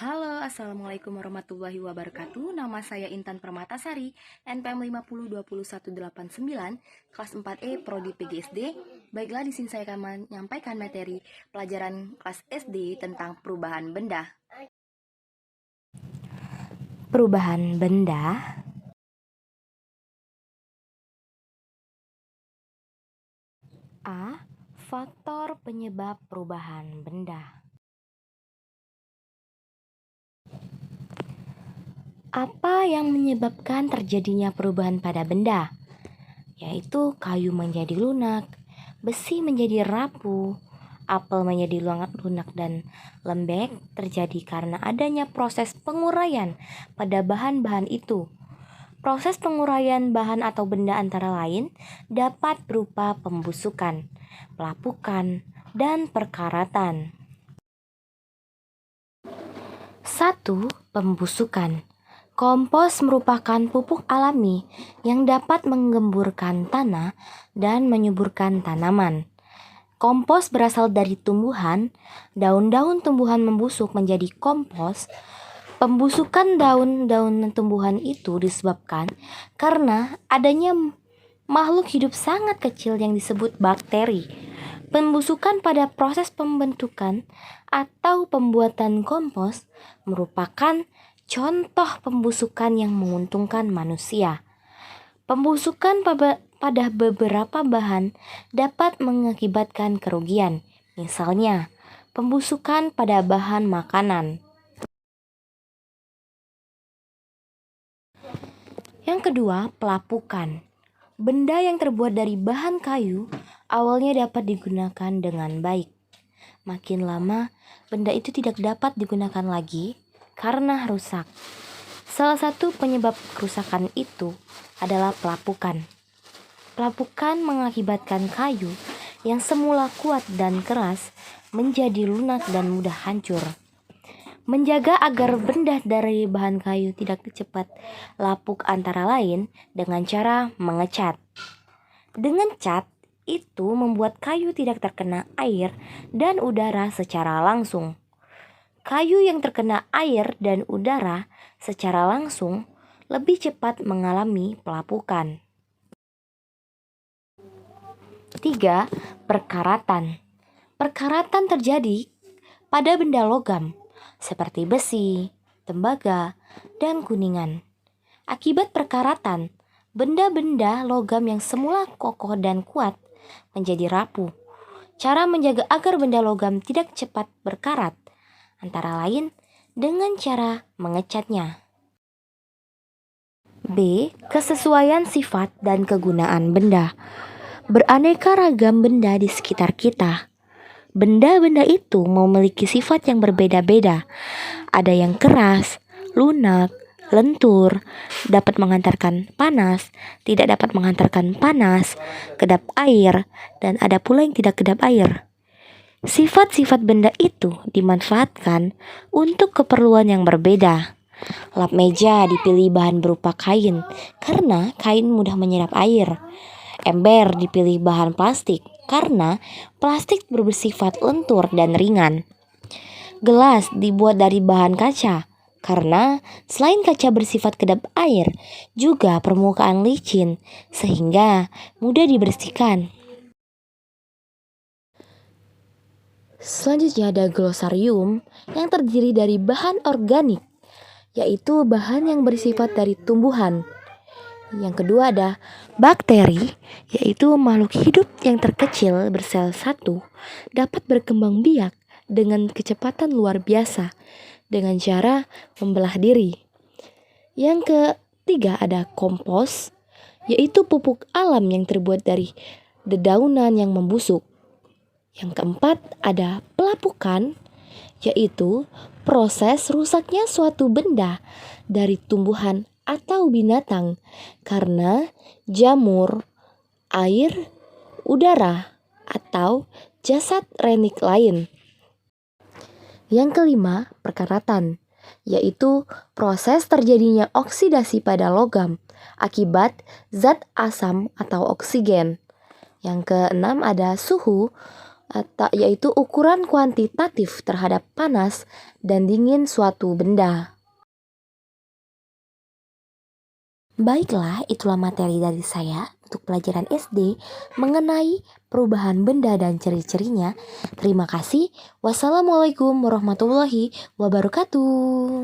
Halo, Assalamualaikum warahmatullahi wabarakatuh. Nama saya Intan Permatasari, NPM 502189, kelas 4E, Prodi PGSD. Baiklah, di sini saya akan menyampaikan materi pelajaran kelas SD tentang perubahan benda. Perubahan benda A. Faktor penyebab perubahan benda. Apa yang menyebabkan terjadinya perubahan pada benda? Yaitu kayu menjadi lunak, besi menjadi rapuh, apel menjadi lunak dan lembek terjadi karena adanya proses penguraian pada bahan-bahan itu. Proses penguraian bahan atau benda antara lain dapat berupa pembusukan, pelapukan, dan perkaratan. 1. Pembusukan. Kompos merupakan pupuk alami yang dapat menggemburkan tanah dan menyuburkan tanaman. Kompos berasal dari tumbuhan, daun-daun tumbuhan membusuk menjadi kompos. Pembusukan daun-daun tumbuhan itu disebabkan karena adanya makhluk hidup sangat kecil yang disebut bakteri. Pembusukan pada proses pembentukan atau pembuatan kompos merupakan contoh pembusukan yang menguntungkan manusia. Pembusukan pada beberapa bahan dapat mengakibatkan kerugian, misalnya pembusukan pada bahan makanan. Yang kedua, pelapukan. Benda yang terbuat dari bahan kayu awalnya dapat digunakan dengan baik. Makin lama, benda itu tidak dapat digunakan lagi karena rusak. Salah satu penyebab kerusakan itu adalah pelapukan. Pelapukan mengakibatkan kayu yang semula kuat dan keras menjadi lunak dan mudah hancur. Menjaga agar benda dari bahan kayu tidak cepat lapuk antara lain dengan cara mengecat. Dengan cat, itu membuat kayu tidak terkena air dan udara secara langsung. Kayu yang terkena air dan udara secara langsung lebih cepat mengalami pelapukan. 3. Perkaratan. Perkaratan terjadi pada benda logam seperti besi, tembaga, dan kuningan. Akibat perkaratan, benda-benda logam yang semula kokoh dan kuat menjadi rapuh. Cara menjaga agar benda logam tidak cepat berkarat antara lain dengan cara mengecatnya. B. Kesesuaian sifat dan kegunaan benda. Beraneka ragam benda di sekitar kita. Benda-benda itu memiliki sifat yang berbeda-beda. Ada yang keras, lunak, lentur, dapat mengantarkan panas, tidak dapat mengantarkan panas, kedap air, dan ada pula yang tidak kedap air. Sifat-sifat benda itu dimanfaatkan untuk keperluan yang berbeda. Lap meja dipilih bahan berupa kain karena kain mudah menyerap air. Ember dipilih bahan plastik karena plastik bersifat lentur dan ringan. Gelas dibuat dari bahan kaca karena selain kaca bersifat kedap air, juga permukaan licin sehingga mudah dibersihkan. Selanjutnya ada glosarium yang terdiri dari bahan organik, yaitu bahan yang bersifat dari tumbuhan. Yang kedua ada bakteri, yaitu makhluk hidup yang terkecil bersel satu dapat berkembang biak dengan kecepatan luar biasa dengan cara membelah diri. Yang ketiga ada kompos, yaitu pupuk alam yang terbuat dari dedaunan yang membusuk. Yang keempat ada pelapukan, yaitu proses rusaknya suatu benda dari tumbuhan atau binatang karena jamur, air, udara, atau jasad renik lain. Yang kelima, perkaratan, yaitu proses terjadinya oksidasi pada logam akibat zat asam atau oksigen. Yang keenam ada suhu yaitu ukuran kuantitatif terhadap panas dan dingin suatu benda. Baiklah, itulah materi dari saya untuk pelajaran SD mengenai perubahan benda dan ciri-cirinya. Terima kasih. Wassalamualaikum warahmatullahi wabarakatuh.